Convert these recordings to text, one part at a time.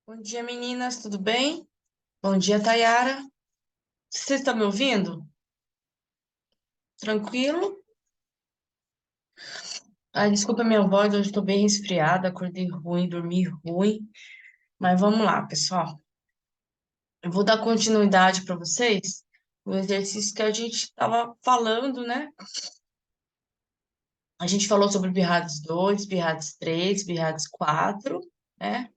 Bom dia, meninas, tudo bem? Bom dia, Tayara. Vocês estão me ouvindo? Tranquilo? Ai, desculpa a minha voz, hoje estou bem resfriada, acordei ruim, dormi ruim. Mas vamos lá, pessoal. Eu vou dar continuidade para vocês no exercício que a gente estava falando, né? A gente falou sobre Birrados 2, Birrados 3, Birrados 4, né?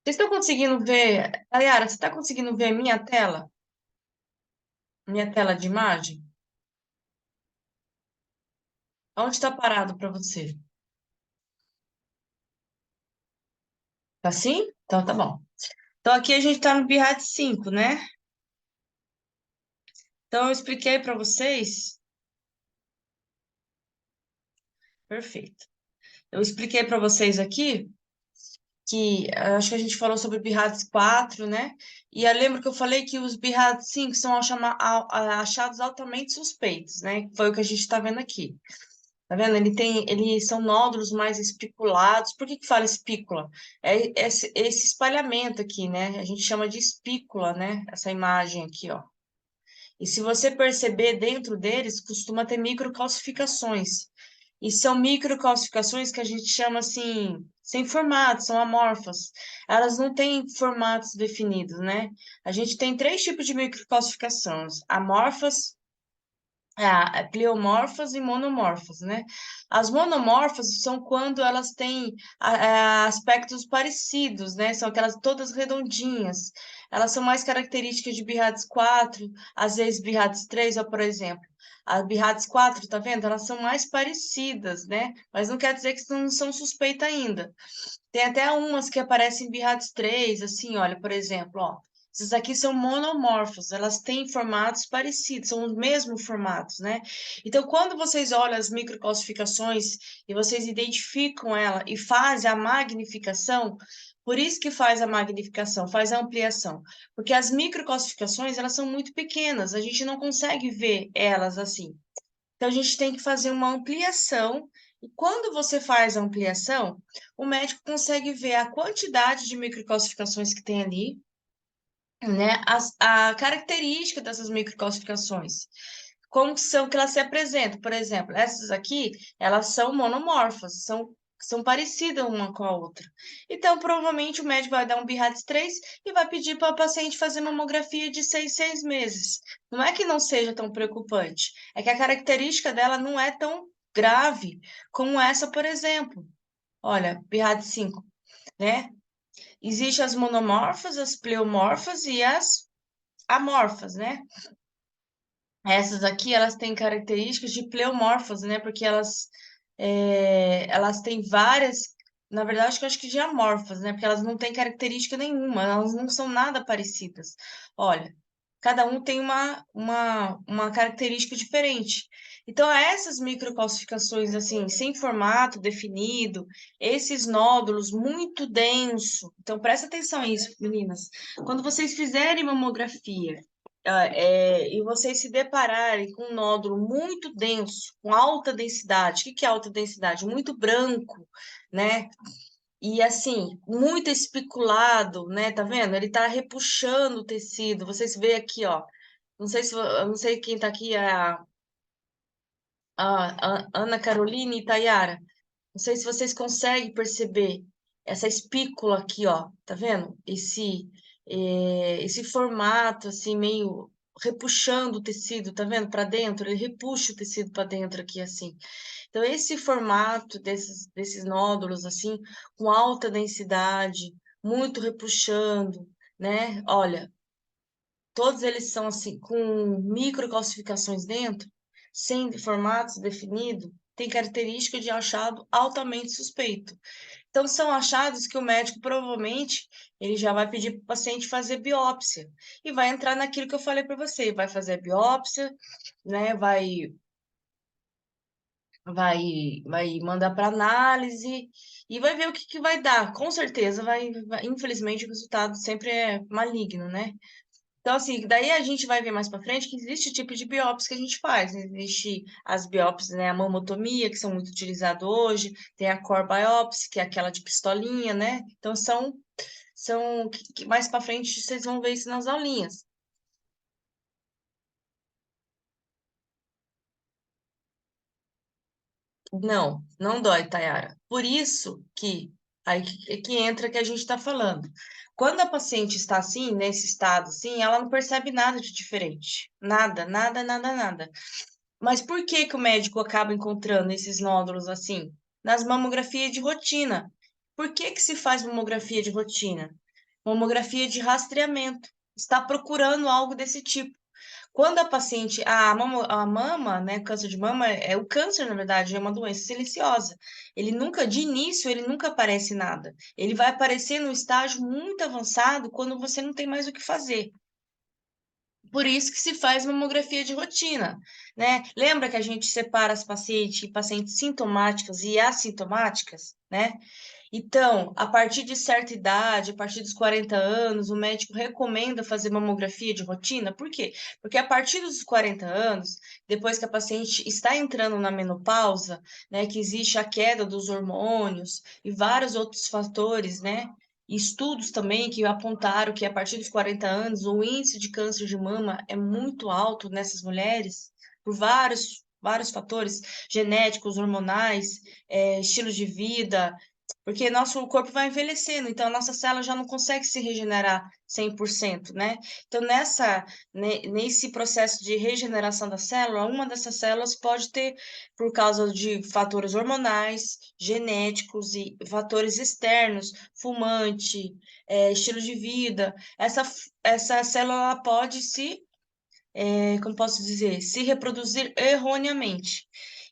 Vocês estão conseguindo ver? Tayara, você está conseguindo ver a minha tela? Minha tela de imagem? Onde está parado para você? Tá sim? Então tá bom. Então, aqui a gente está no Birrat 5, né? Então, eu expliquei para vocês. Perfeito. Eu expliquei para vocês aqui que acho que a gente falou sobre Birrat 4, né? E eu lembro que eu falei que os Birrat 5 são achados altamente suspeitos, né? Foi o que a gente está vendo aqui. Tá vendo? Eles são nódulos mais espiculados. Por que que fala espícula? É esse espalhamento aqui, né? A gente chama de espícula, né? Essa imagem aqui, ó. E se você perceber, dentro deles costuma ter microcalcificações. E são microcalcificações que a gente chama assim, sem formato, são amorfas. Elas não têm formatos definidos, né? A gente tem três tipos de microcalcificações: amorfas, pleomorfas e monomorfas, né? As monomorfas são quando elas têm aspectos parecidos, né? São aquelas todas redondinhas. Elas são mais características de Birrades 4, às vezes Birrades 3, ó, por exemplo. As Birrades 4, tá vendo? Elas são mais parecidas, né? Mas não quer dizer que não são suspeitas ainda. Tem até umas que aparecem em Birrades 3, assim, olha, por exemplo, ó. Essas aqui são monomorfos, elas têm formatos parecidos, são os mesmos formatos, né? Então, quando vocês olham as microcalcificações e vocês identificam ela e fazem a magnificação, por isso que faz a magnificação, faz a ampliação, porque as microcalcificações, elas são muito pequenas, a gente não consegue ver elas assim. Então, a gente tem que fazer uma ampliação, e quando você faz a ampliação, o médico consegue ver a quantidade de microcalcificações que tem ali, né? A característica dessas microcalcificações, como que são que elas se apresentam. Por exemplo, essas aqui, elas são monomorfas, são parecidas uma com a outra. Então, provavelmente, o médico vai dar um BIRADS 3 e vai pedir para o paciente fazer mamografia de 6 meses. Não é que não seja tão preocupante, é que a característica dela não é tão grave como essa, por exemplo. Olha, BIRADS 5, né? Existem as monomorfas, as pleomorfas e as amorfas, né? Essas aqui, elas têm características de pleomorfas, né? Porque elas têm várias, na verdade, eu acho que de amorfas, né? Porque elas não têm característica nenhuma, elas não são nada parecidas. Olha, cada um tem uma característica diferente. Então, essas microcalcificações, assim, sem formato definido, esses nódulos muito denso. Então, presta atenção nisso, meninas. Quando vocês fizerem mamografia, e vocês se depararem com um nódulo muito denso, com alta densidade, o que que é alta densidade? Muito branco, né? E assim, muito especulado, né? Tá vendo? Ele tá repuxando o tecido. Vocês veem aqui, ó. Não sei se eu não sei quem tá aqui, é a Ana Carolina e Tayara. Não sei se vocês conseguem perceber essa espícula aqui, ó. Tá vendo? Esse formato assim meio repuxando o tecido, tá vendo? Para dentro, ele repuxa o tecido para dentro aqui assim. Então, esse formato desses nódulos, assim, com alta densidade, muito repuxando, né? Olha, todos eles são, assim, com microcalcificações dentro, sem formatos definidos, tem característica de achado altamente suspeito. Então, são achados que o médico provavelmente ele já vai pedir para o paciente fazer biópsia e vai entrar naquilo que eu falei para você, vai fazer a biópsia, né? Vai mandar para análise e vai ver o que que vai dar. Com certeza infelizmente o resultado sempre é maligno, né? Então, assim, daí a gente vai ver mais para frente que existe tipo de biópsia que a gente faz. Existe as biópsias, né, a mamotomia, que são muito utilizadas hoje, tem a core biopsy, que é aquela de pistolinha, né? Então, são que mais para frente vocês vão ver isso nas aulinhas. Não, não dói, Tayara. Por isso que aí que entra que a gente está falando. Quando a paciente está assim, nesse estado assim, ela não percebe nada de diferente. Nada, nada, nada, nada. Mas por que que o médico acaba encontrando esses nódulos assim? Nas mamografias de rotina. Por que que se faz mamografia de rotina? Mamografia de rastreamento. Está procurando algo desse tipo. Quando a paciente, a mama, né, câncer de mama, o câncer, na verdade, é uma doença silenciosa. Ele nunca, de início, ele nunca aparece nada. Ele vai aparecer no estágio muito avançado quando você não tem mais o que fazer. Por isso que se faz mamografia de rotina, né? Lembra que a gente separa as pacientes em pacientes sintomáticas e assintomáticas, né? Então, a partir de certa idade, a partir dos 40 anos, o médico recomenda fazer mamografia de rotina. Por quê? Porque a partir dos 40 anos, depois que a paciente está entrando na menopausa, né, que existe a queda dos hormônios e vários outros fatores, né? E estudos também que apontaram que a partir dos 40 anos o índice de câncer de mama é muito alto nessas mulheres, por vários fatores genéticos, hormonais, estilo de vida, porque nosso corpo vai envelhecendo, então a nossa célula já não consegue se regenerar 100%, né? Então, nesse processo de regeneração da célula, uma dessas células pode ter, por causa de fatores hormonais, genéticos e fatores externos, fumante, estilo de vida, essa célula ela pode como posso dizer, se reproduzir erroneamente.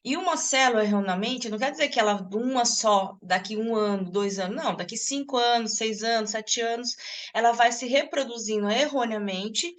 E uma célula erroneamente não quer dizer que ela, uma só, daqui 1 ano, 2 anos, não, daqui 5 anos, 6 anos, 7 anos, ela vai se reproduzindo erroneamente.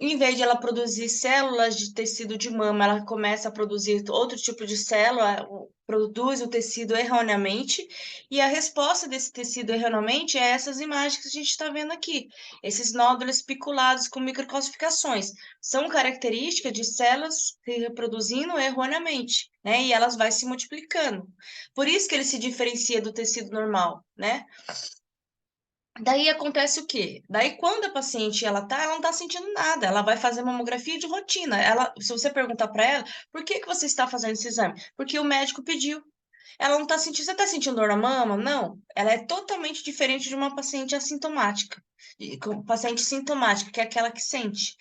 Em vez de ela produzir células de tecido de mama, ela começa a produzir outro tipo de célula, produz o tecido erroneamente, e a resposta desse tecido erroneamente é essas imagens que a gente está vendo aqui, esses nódulos espiculados com microcalcificações. São características de células se reproduzindo erroneamente, né? E elas vão se multiplicando. Por isso que ele se diferencia do tecido normal, né? Daí acontece o quê? Daí quando a paciente ela não tá sentindo nada, ela vai fazer mamografia de rotina. Ela, se você perguntar para ela, por que que você está fazendo esse exame? Porque o médico pediu. Ela não tá sentindo, você tá sentindo dor na mama? Não. Ela é totalmente diferente de uma paciente assintomática, paciente sintomática, que é aquela que sente.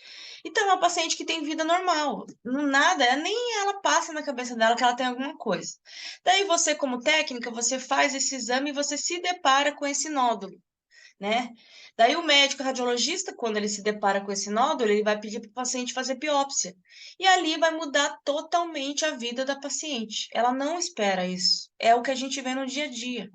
Então, é uma paciente que tem vida normal, nada, nem ela passa na cabeça dela que ela tem alguma coisa. Daí você, como técnica, você faz esse exame e você se depara com esse nódulo, né? Daí o médico radiologista, quando ele se depara com esse nódulo, ele vai pedir para o paciente fazer biópsia. E ali vai mudar totalmente a vida da paciente. Ela não espera isso. É o que a gente vê no dia a dia,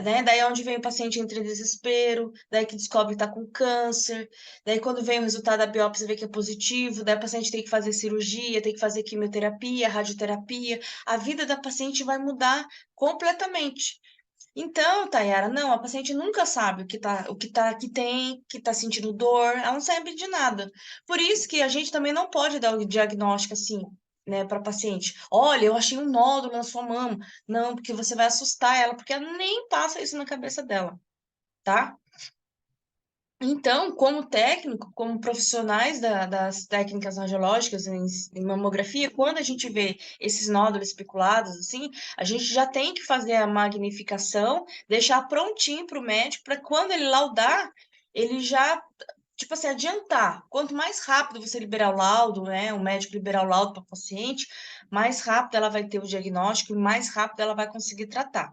né? Daí é onde vem o paciente entre desespero, daí que descobre que está com câncer, daí quando vem o resultado da biópsia vê que é positivo, daí o paciente tem que fazer cirurgia, tem que fazer quimioterapia, radioterapia. A vida da paciente vai mudar completamente. Então, Tayara, não, a paciente nunca sabe que tá sentindo dor, ela não sabe de nada. Por isso que a gente também não pode dar o diagnóstico assim, né, para paciente. Olha, eu achei um nódulo na sua mama. Não, porque você vai assustar ela, porque ela nem passa isso na cabeça dela, tá? Então, como técnico, como profissionais das técnicas radiológicas em mamografia, quando a gente vê esses nódulos especulados, assim, a gente já tem que fazer a magnificação, deixar prontinho para o médico, para quando ele laudar, ele já, tipo assim, adiantar. Quanto mais rápido você liberar o laudo, né, o médico liberar o laudo para o paciente, mais rápido ela vai ter o diagnóstico e mais rápido ela vai conseguir tratar.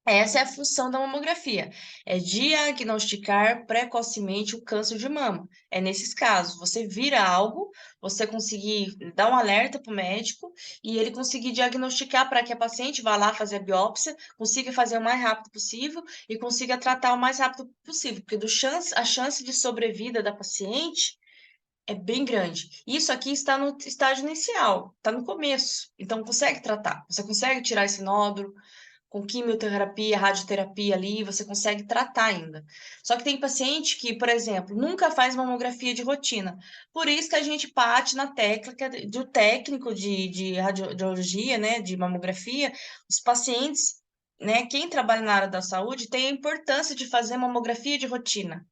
Essa é a função da mamografia, é diagnosticar precocemente o câncer de mama. É nesses casos, você vira algo, você conseguir dar um alerta para o médico e ele conseguir diagnosticar para que a paciente vá lá fazer a biópsia, consiga fazer o mais rápido possível e consiga tratar o mais rápido possível, porque a chance de sobrevida da paciente é bem grande. Isso aqui está no estágio inicial, está no começo, então consegue tratar, você consegue tirar esse nódulo com quimioterapia, radioterapia ali, você consegue tratar ainda. Só que tem paciente que, por exemplo, nunca faz mamografia de rotina. Por isso que a gente bate na tecla do técnico de radiologia, né, de mamografia, os pacientes né, quem trabalha na área da saúde tem a importância de fazer mamografia de rotina.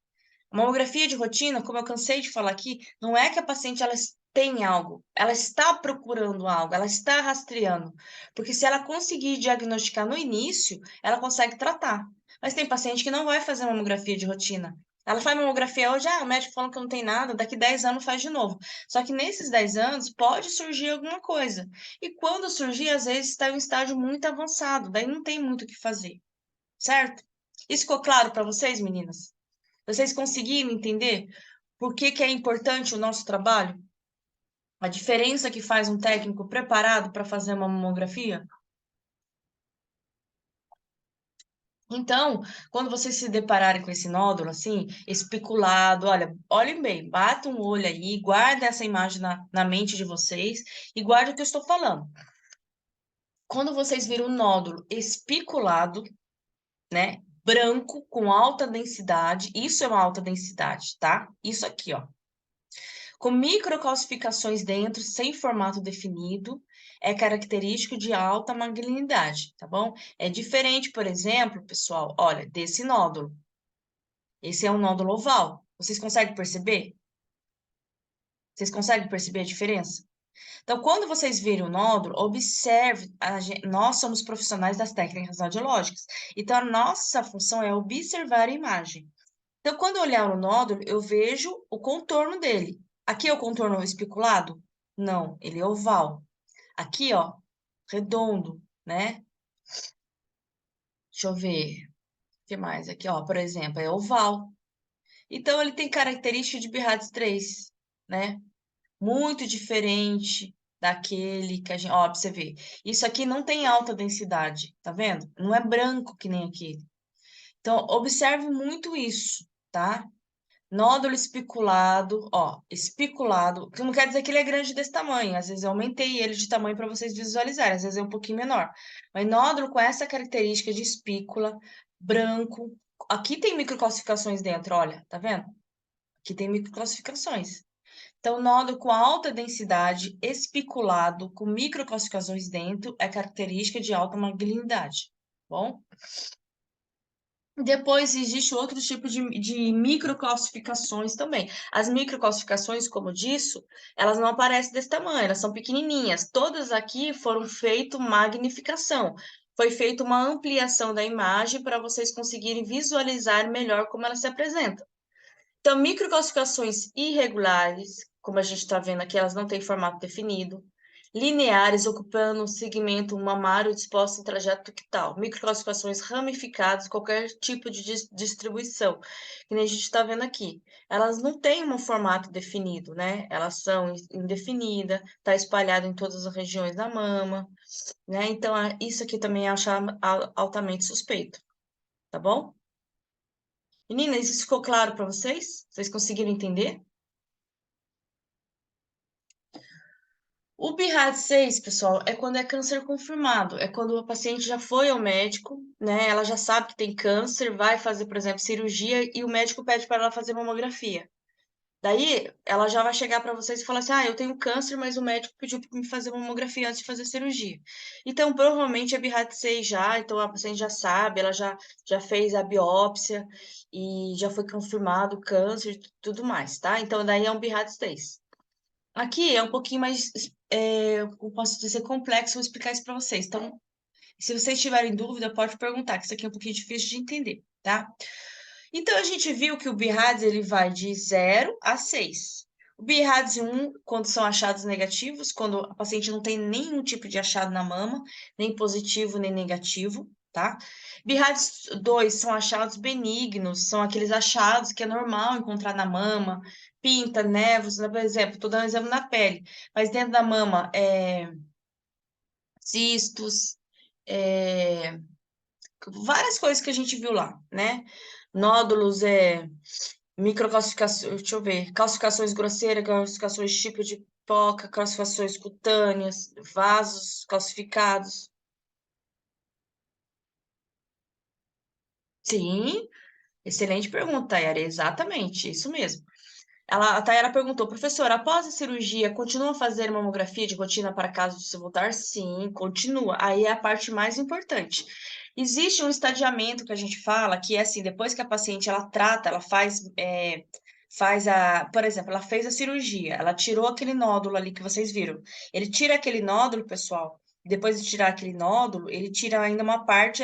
Mamografia de rotina, como eu cansei de falar aqui, não é que a paciente ela tem algo, ela está procurando algo, ela está rastreando. Porque se ela conseguir diagnosticar no início, ela consegue tratar. Mas tem paciente que não vai fazer mamografia de rotina. Ela faz mamografia hoje, o médico falou que não tem nada, daqui 10 anos faz de novo. Só que nesses 10 anos pode surgir alguma coisa. E quando surgir, às vezes está em um estágio muito avançado, daí não tem muito o que fazer, certo? Isso ficou claro para vocês, meninas? Vocês conseguiram entender por que que é importante o nosso trabalho? A diferença que faz um técnico preparado para fazer uma mamografia? Então, quando vocês se depararem com esse nódulo assim, especulado, olha, olhem bem, batam um olho aí, guardem essa imagem na mente de vocês e guardem o que eu estou falando. Quando vocês viram um nódulo espiculado, né, branco, com alta densidade, isso é uma alta densidade, tá? Isso aqui, ó. Com microcalcificações dentro, sem formato definido, é característico de alta malignidade, tá bom? É diferente, por exemplo, pessoal, olha, desse nódulo. Esse é um nódulo oval. Vocês conseguem perceber? Vocês conseguem perceber a diferença? Então, quando vocês virem o nódulo, observe, nós somos profissionais das técnicas radiológicas, então a nossa função é observar a imagem. Então, quando eu olhar o nódulo, eu vejo o contorno dele. Aqui é o contorno especulado? Não, ele é oval. Aqui, ó, redondo, né? Deixa eu ver. O que mais? Aqui, ó, por exemplo, é oval. Então, ele tem característica de BIRADS 3, né? Muito diferente daquele que a gente... Ó, pra você ver. Isso aqui não tem alta densidade, tá vendo? Não é branco que nem aquele. Então, observe muito isso, tá? Nódulo espiculado, ó, espiculado, que não quer dizer que ele é grande desse tamanho, às vezes eu aumentei ele de tamanho para vocês visualizarem, às vezes é um pouquinho menor. Mas nódulo com essa característica de espícula, branco, aqui tem microcalcificações dentro, olha, tá vendo? Aqui tem microcalcificações. Então, nódulo com alta densidade, espiculado, com microcalcificações dentro, é característica de alta malignidade, tá bom? Depois existe outro tipo de microcalcificações também. As microcalcificações, como disso, elas não aparecem desse tamanho, elas são pequenininhas. Todas aqui foram feito magnificação. Foi feita uma ampliação da imagem para vocês conseguirem visualizar melhor como ela se apresenta. Então, microcalcificações irregulares, como a gente está vendo aqui, elas não têm formato definido. Lineares, ocupando um segmento mamário disposto em trajeto ductal. Microcalcificações ramificadas, qualquer tipo de distribuição, que nem a gente está vendo aqui. Elas não têm um formato definido, né? Elas são indefinidas, está espalhado em todas as regiões da mama, né? Então, isso aqui também é achar altamente suspeito, tá bom? Meninas, isso ficou claro para vocês? Vocês conseguiram entender? O BIRAD 6, pessoal, é quando é câncer confirmado. É quando a paciente já foi ao médico, né? Ela já sabe que tem câncer, vai fazer, por exemplo, cirurgia e o médico pede para ela fazer mamografia. Daí, ela já vai chegar para vocês e falar assim: eu tenho câncer, mas o médico pediu para me fazer mamografia antes de fazer cirurgia. Então, provavelmente é BIRAD 6 já, então a paciente já sabe, ela já fez a biópsia e já foi confirmado o câncer e tudo mais, tá? Então, daí é um BIRAD 6. Aqui é um pouquinho mais, eu posso dizer, complexo, vou explicar isso para vocês. Então, se vocês tiverem dúvida, pode perguntar, que isso aqui é um pouquinho difícil de entender, tá? Então, a gente viu que o BIRADS ele vai de 0 a 6. O BIRADS 1, quando são achados negativos, quando a paciente não tem nenhum tipo de achado na mama, nem positivo, nem negativo, tá? BIRADS 2 são achados benignos, são aqueles achados que é normal encontrar na mama, pinta, névoas, por exemplo, estou dando um exemplo na pele, mas dentro da mama, cistos, é, várias coisas que a gente viu lá, né? Nódulos, microcalcificações, deixa eu ver, calcificações grosseiras, calcificações tipo de poca, calcificações cutâneas, vasos calcificados. Sim, excelente pergunta, Tayara, exatamente, isso mesmo. A Tayara perguntou, professora, após a cirurgia, continua a fazer mamografia de rotina para caso de se voltar? Sim, continua. Aí é a parte mais importante. Existe um estadiamento que a gente fala, que é assim, depois que a paciente, ela trata, ela por exemplo, ela fez a cirurgia, ela tirou aquele nódulo ali que vocês viram. Ele tira aquele nódulo, pessoal, depois de tirar aquele nódulo, ele tira ainda uma parte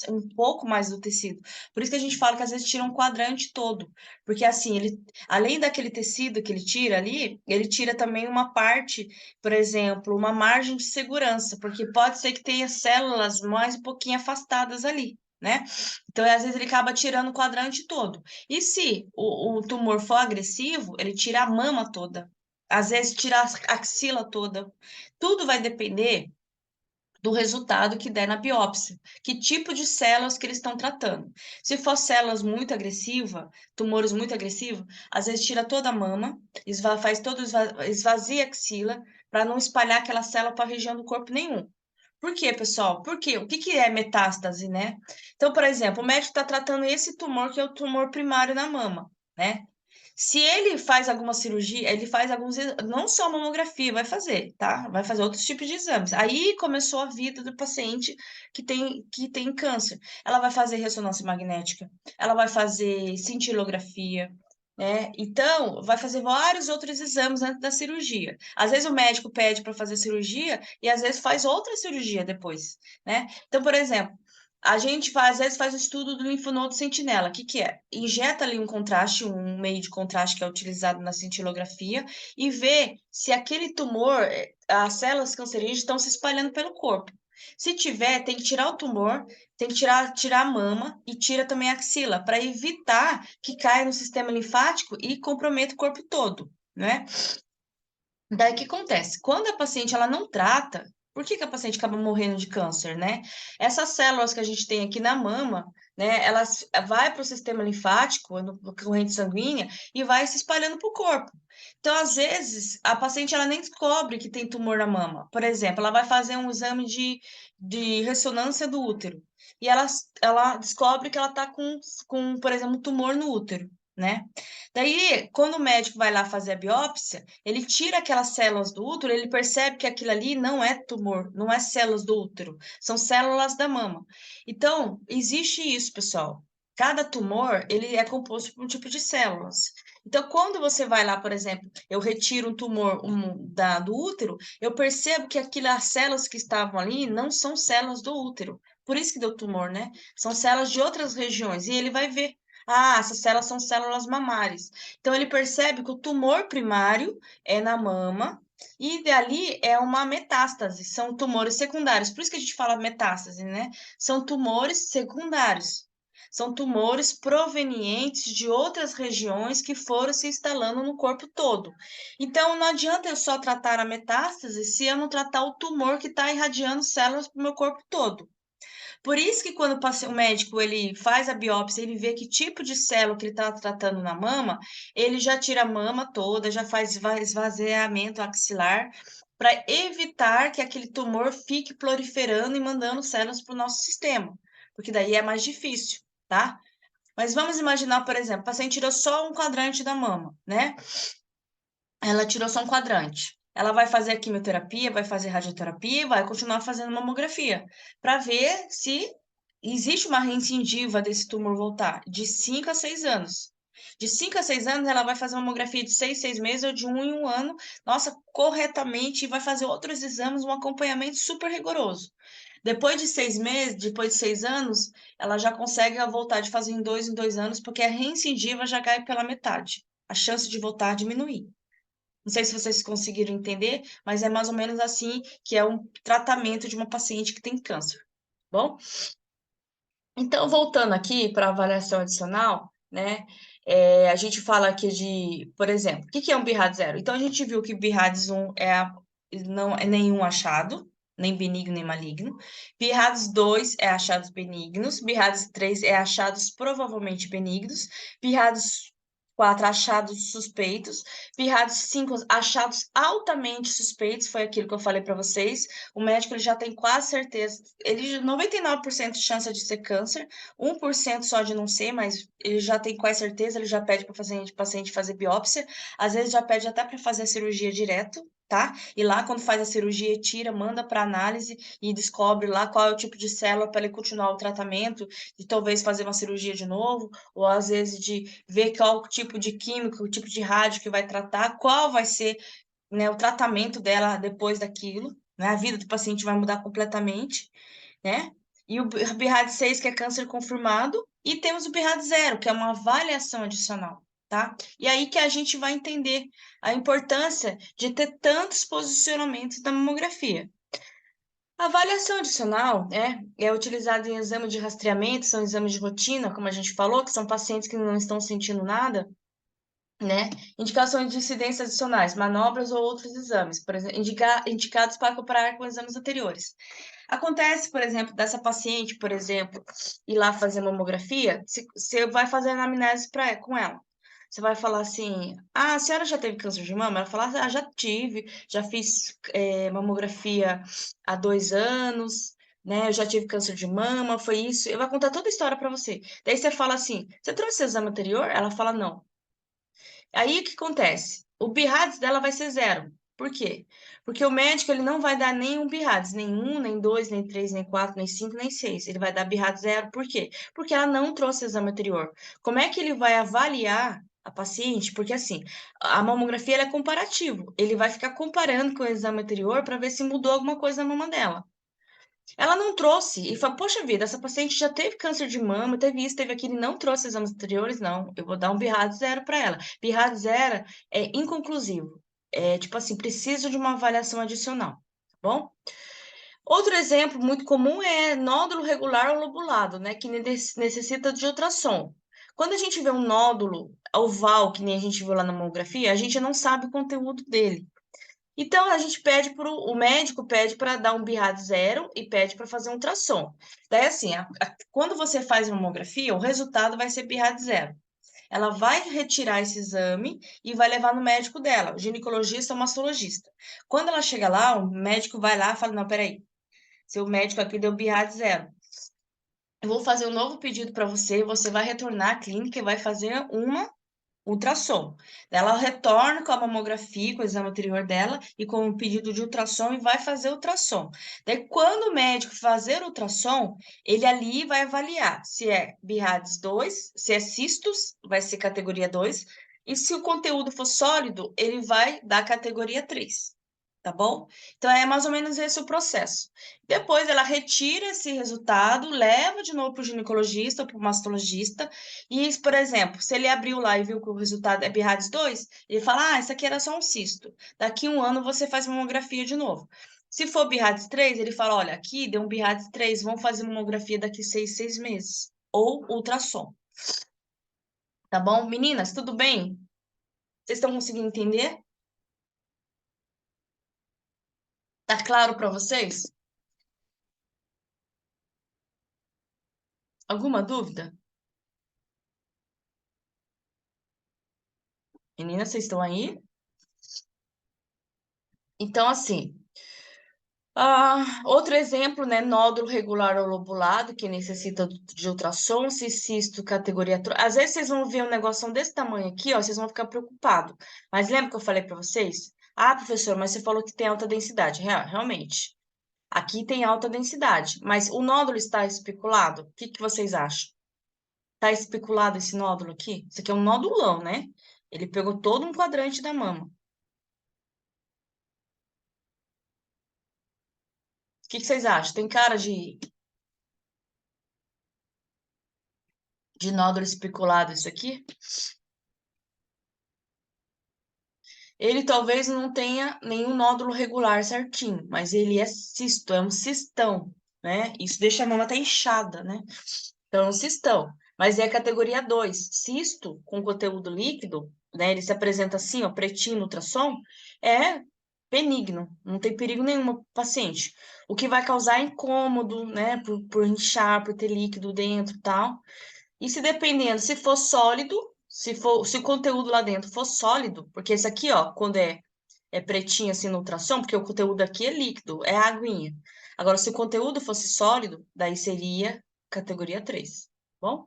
um pouco mais do tecido. Por isso que a gente fala que às vezes tira um quadrante todo. Porque assim, ele, além daquele tecido que ele tira ali, ele tira também uma parte, por exemplo, uma margem de segurança, porque pode ser que tenha células mais um pouquinho afastadas ali, né? Então, às vezes, ele acaba tirando o quadrante todo. E se o tumor for agressivo, ele tira a mama toda. Às vezes, tira a axila toda. Tudo vai depender do resultado que der na biópsia, que tipo de células que eles estão tratando. Se for células muito agressivas, tumores muito agressivos, às vezes tira toda a mama, faz todo esvazia a axila, para não espalhar aquela célula para a região do corpo nenhum. Por quê, pessoal? Porque o que que é metástase, né? Então, por exemplo, o médico está tratando esse tumor que é o tumor primário na mama, né? Se ele faz alguma cirurgia, ele faz alguns, não só mamografia, vai fazer, tá? Vai fazer outros tipos de exames. Aí começou a vida do paciente que tem câncer. Ela vai fazer ressonância magnética, ela vai fazer cintilografia, né? Então, vai fazer vários outros exames antes da cirurgia. Às vezes o médico pede para fazer cirurgia e às vezes faz outra cirurgia depois, né? Então, por exemplo, a gente às vezes faz o estudo do linfonodo sentinela. O que que é? Injeta ali um contraste, um meio de contraste que é utilizado na cintilografia e vê se aquele tumor, as células cancerígenas estão se espalhando pelo corpo. Se tiver, tem que tirar o tumor, tem que tirar a mama e tira também a axila, para evitar que caia no sistema linfático e comprometa o corpo todo, né? Daí o que acontece? Quando a paciente ela não trata, por que que a paciente acaba morrendo de câncer, né? Essas células que a gente tem aqui na mama, né, elas vai para o sistema linfático, na corrente sanguínea e vai se espalhando para o corpo. Então, às vezes, a paciente ela nem descobre que tem tumor na mama. Por exemplo, ela vai fazer um exame de ressonância do útero e ela descobre que ela está com, por exemplo, um tumor no útero, né? Daí, quando o médico vai lá fazer a biópsia, ele tira aquelas células do útero, ele percebe que aquilo ali não é tumor, não é células do útero, são células da mama. Então, existe isso, pessoal. Cada tumor, ele é composto por um tipo de células. Então, quando você vai lá, por exemplo, eu retiro um tumor do útero, eu percebo que aquelas células que estavam ali não são células do útero. Por isso que deu tumor, né? São células de outras regiões. E ele vai ver. Ah, essas células são células mamárias. Então, ele percebe que o tumor primário é na mama e dali é uma metástase, são tumores secundários. Por isso que a gente fala metástase, né? São tumores secundários. São tumores provenientes de outras regiões que foram se instalando no corpo todo. Então, não adianta eu só tratar a metástase se eu não tratar o tumor que está irradiando células para o meu corpo todo. Por isso que quando o médico ele faz a biópsia, ele vê que tipo de célula que ele está tratando na mama, ele já tira a mama toda, já faz esvaziamento axilar, para evitar que aquele tumor fique proliferando e mandando células para o nosso sistema, porque daí é mais difícil, tá? Mas vamos imaginar, por exemplo, o paciente tirou só um quadrante da mama, né? Ela tirou só um quadrante. Ela vai fazer a quimioterapia, vai fazer radioterapia, e vai continuar fazendo mamografia, para ver se existe uma recidiva desse tumor voltar, de 5 a 6 anos. De 5 a 6 anos, ela vai fazer uma mamografia de 6 meses, ou de 1 em 1 ano, nossa, corretamente, e vai fazer outros exames, um acompanhamento super rigoroso. Depois de 6 meses, depois de 6 anos, ela já consegue voltar de fazer em 2 anos, porque a recidiva já cai pela metade. A chance de voltar a diminuir. Não sei se vocês conseguiram entender, mas é mais ou menos assim que é um tratamento de uma paciente que tem câncer. Bom, então voltando aqui para a avaliação adicional, né? A gente fala aqui de, por exemplo, o que que é um BIRAD 0? Então a gente viu que BIRADS 1 não é nenhum achado, nem benigno nem maligno. BIRADS 2 é achados benignos, BIRADS 3 é achados provavelmente benignos, BIRADS 4, achados suspeitos. BIRADS 5, achados altamente suspeitos, foi aquilo que eu falei para vocês. O médico ele já tem quase certeza, ele 99% de chance de ser câncer, 1% só de não ser, mas ele já tem quase certeza, ele já pede para o paciente fazer biópsia, às vezes já pede até para fazer a cirurgia direto, tá? E lá, quando faz a cirurgia, tira, manda para análise e descobre lá qual é o tipo de célula para ele continuar o tratamento, e talvez fazer uma cirurgia de novo, ou às vezes de ver qual tipo de químico, o tipo de rádio que vai tratar, qual vai ser, né, o tratamento dela depois daquilo, né? A vida do paciente vai mudar completamente, né? E o BIRAD 6, que é câncer confirmado, e temos o BIRAD 0, que é uma avaliação adicional, tá? E aí que a gente vai entender a importância de ter tantos posicionamentos na mamografia. A avaliação adicional é utilizada em exame de rastreamento, são exames de rotina, como a gente falou, que são pacientes que não estão sentindo nada, né? Indicações de incidências adicionais, manobras ou outros exames, por exemplo, indicados para comparar com exames anteriores. Acontece, por exemplo, dessa paciente, por exemplo, ir lá fazer mamografia, você vai fazer anamnese com ela. Você vai falar assim, a senhora já teve câncer de mama? Ela fala, já tive, já fiz mamografia há 2 anos, né? Eu já tive câncer de mama, foi isso. Eu vou contar toda a história para você. Daí você fala assim, você trouxe exame anterior? Ela fala, não. Aí o que acontece? O BIRADS dela vai ser 0. Por quê? Porque o médico ele não vai dar nenhum BIRADS, nem 1, nem 2, nem 3, nem 4, nem 5, nem 6. Ele vai dar BIRADS 0. Por quê? Porque ela não trouxe exame anterior. Como é que ele vai avaliar a paciente? Porque assim, a mamografia ela é comparativo. Ele vai ficar comparando com o exame anterior para ver se mudou alguma coisa na mama dela. Ela não trouxe, e falou, poxa vida, essa paciente já teve câncer de mama, teve isso, teve aquilo, e não trouxe exames anteriores, não. Eu vou dar um BIRAD 0 para ela. BIRAD 0 é inconclusivo. É tipo assim, preciso de uma avaliação adicional, tá bom? Outro exemplo muito comum é nódulo regular ou lobulado, né, que necessita de ultrassom. Quando a gente vê um nódulo oval, que nem a gente viu lá na mamografia, a gente não sabe o conteúdo dele. Então, a gente pede para o médico pede para dar um BIRAD 0 e pede para fazer um ultrassom. Daí, assim, quando você faz mamografia, o resultado vai ser BIRAD 0. Ela vai retirar esse exame e vai levar no médico dela, o ginecologista ou mastologista. Quando ela chega lá, o médico vai lá e fala: Não, peraí, seu médico aqui deu BIRAD 0. Eu vou fazer um novo pedido para você, você vai retornar à clínica e vai fazer uma ultrassom. Ela retorna com a mamografia, com o exame anterior dela e com o pedido de ultrassom e vai fazer ultrassom. Daí, quando o médico fazer o ultrassom, ele ali vai avaliar se é BIRADS 2, se é cistos, vai ser categoria 2, e se o conteúdo for sólido, ele vai dar categoria 3. Tá bom? Então, é mais ou menos esse o processo. Depois, ela retira esse resultado, leva de novo para o ginecologista ou para o mastologista. E, por exemplo, se ele abriu lá e viu que o resultado é BIRADS 2, ele fala: Ah, isso aqui era só um cisto. Daqui 1 ano você faz mamografia de novo. Se for BIRADS 3, ele fala: Olha, aqui deu um BIRADS 3, vamos fazer mamografia daqui 6 meses. Ou ultrassom. Tá bom? Meninas, tudo bem? Vocês estão conseguindo entender? Tá claro para vocês? Alguma dúvida? Meninas, vocês estão aí? Então, assim, outro exemplo, né? Nódulo regular ou lobulado, que necessita de ultrassom, cisto, categoria. Às vezes vocês vão ver um negócio desse tamanho aqui, ó, vocês vão ficar preocupados. Mas lembra que eu falei para vocês? Ah, professor, mas você falou que tem alta densidade. Realmente, aqui tem alta densidade, mas o nódulo está especulado? O que que vocês acham? Está especulado esse nódulo aqui? Isso aqui é um nódulão, né? Ele pegou todo um quadrante da mama. O que que vocês acham? Tem cara de nódulo especulado isso aqui? Ele talvez não tenha nenhum nódulo regular certinho, mas ele é cisto, é um cistão, né? Isso deixa a mama até inchada, né? Então, é um cistão. Mas é a categoria 2. Cisto com conteúdo líquido, né? Ele se apresenta assim, ó, pretinho no ultrassom, é benigno, não tem perigo nenhum pro paciente. O que vai causar incômodo, né? Por inchar, por ter líquido dentro e tal. E se dependendo, se for sólido, se o conteúdo lá dentro for sólido, porque esse aqui, ó, quando é pretinho assim no ultrassom, porque o conteúdo aqui é líquido, é aguinha. Agora, se o conteúdo fosse sólido, daí seria categoria 3, bom?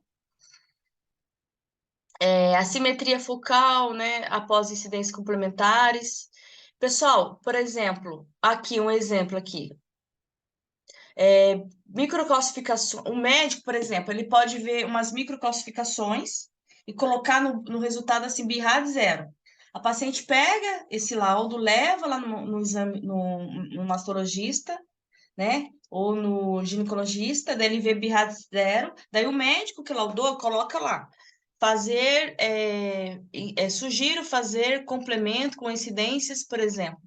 Assimetria focal, né, após incidências complementares. Pessoal, por exemplo, aqui um exemplo aqui. Microcalcificação. O médico, por exemplo, ele pode ver umas microcalcificações e colocar no resultado assim, BIRAD zero. A paciente pega esse laudo, leva lá no exame, no mastologista, né? Ou no ginecologista, daí ele vê BIRAD zero, daí o médico que laudou coloca lá. Sugiro fazer complemento com incidências, por exemplo,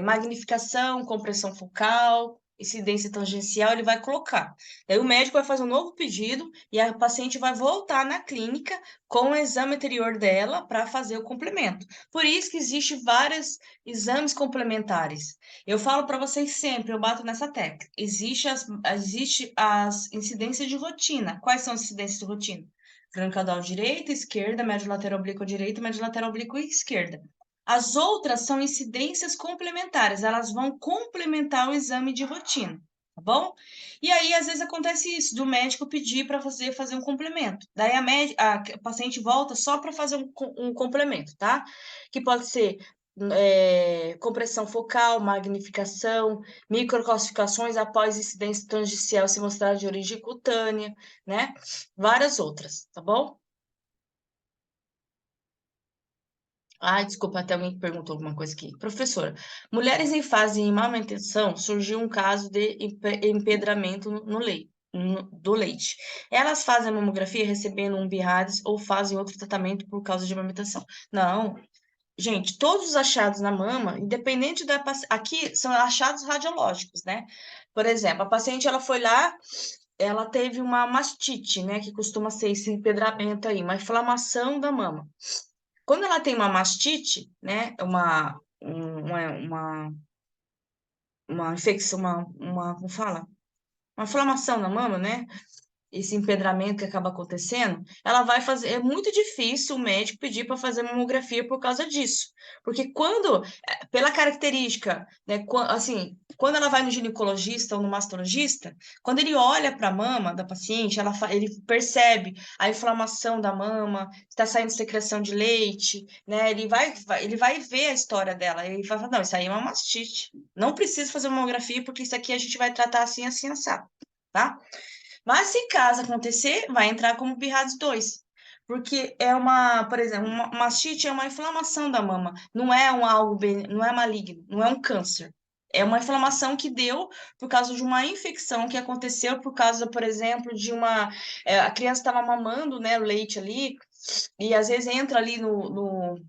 magnificação, compressão focal, incidência tangencial, ele vai colocar. Daí o médico vai fazer um novo pedido e a paciente vai voltar na clínica com o exame anterior dela para fazer o complemento. Por isso que existe vários exames complementares. Eu falo para vocês sempre, eu bato nessa tecla. Existe as incidências de rotina. Quais são as incidências de rotina? Crânio caudal direita, esquerda, médio lateral oblíquo direita, médio lateral oblíquo esquerda. As outras são incidências complementares, elas vão complementar o exame de rotina, tá bom? E aí, às vezes, acontece isso, do médico pedir para você fazer um complemento. Daí a paciente volta só para fazer um complemento, tá? Que pode ser compressão focal, magnificação, microcalcificações após incidência tangencial se mostrar de origem cutânea, né? Várias outras, tá bom? Ai, desculpa, até alguém perguntou alguma coisa aqui. Professora, mulheres em fase de amamentação, surgiu um caso de empedramento no leite, do leite. Elas fazem a mamografia recebendo um BIRADS ou fazem outro tratamento por causa de amamentação? Não. Gente, todos os achados na mama, independente da... Aqui são achados radiológicos, né? Por exemplo, a paciente, ela foi lá, ela teve uma mastite, né? Que costuma ser esse empedramento aí, uma inflamação da mama. Quando ela tem uma mastite, né, uma infecção, como fala? Uma inflamação na mama, né? Esse empedramento que acaba acontecendo, ela vai fazer. É muito difícil o médico pedir para fazer mamografia por causa disso. Porque pela característica, né, assim, quando ela vai no ginecologista ou no mastologista, quando ele olha para a mama da paciente, ele percebe a inflamação da mama, está saindo secreção de leite, né? Ele vai ver a história dela, ele vai falar, não, isso aí é uma mastite. Não precisa fazer mamografia, porque isso aqui a gente vai tratar assim, assim, assado, tá? Mas se caso acontecer, vai entrar como BIRADS 2. Porque por exemplo, uma mastite é uma inflamação da mama, não é não é maligno, não é um câncer. É uma inflamação que deu por causa de uma infecção que aconteceu por causa, por exemplo, a criança estava mamando, né, o leite ali, e às vezes entra ali no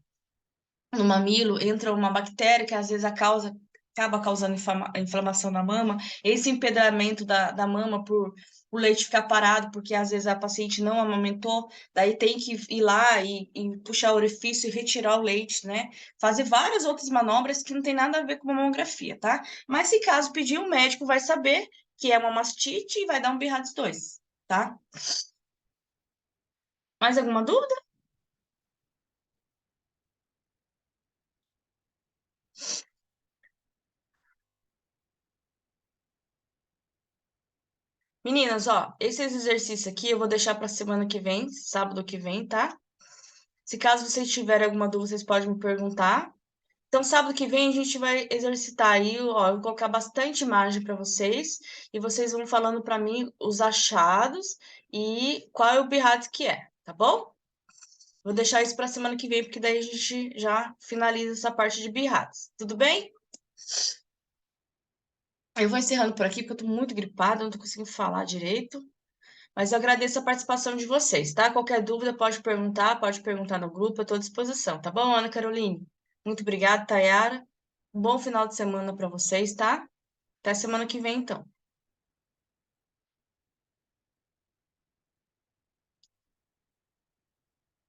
mamilo, entra uma bactéria que às vezes acaba causando inflamação na mama, esse empedramento da mama por o leite ficar parado, porque às vezes a paciente não amamentou, daí tem que ir lá e puxar o orifício e retirar o leite, né? Fazer várias outras manobras que não tem nada a ver com mamografia, tá? Mas se caso pedir, o médico vai saber que é uma mastite e vai dar um BIRADS 2, tá? Mais alguma dúvida? Meninas, ó, esses exercícios aqui eu vou deixar para semana que vem, sábado que vem, tá? Se caso vocês tiverem alguma dúvida, vocês podem me perguntar. Então, sábado que vem a gente vai exercitar aí, ó, eu vou colocar bastante imagem para vocês e vocês vão falando para mim os achados e qual é o BIRADS que é, tá bom? Vou deixar isso para semana que vem, porque daí a gente já finaliza essa parte de BIRADS. Tudo bem? Eu vou encerrando por aqui, porque eu tô muito gripada, não tô conseguindo falar direito. Mas eu agradeço a participação de vocês, tá? Qualquer dúvida pode perguntar no grupo, eu estou à disposição, tá bom, Ana Caroline? Muito obrigada, Tayara. Um bom final de semana para vocês, tá? Até semana que vem, então.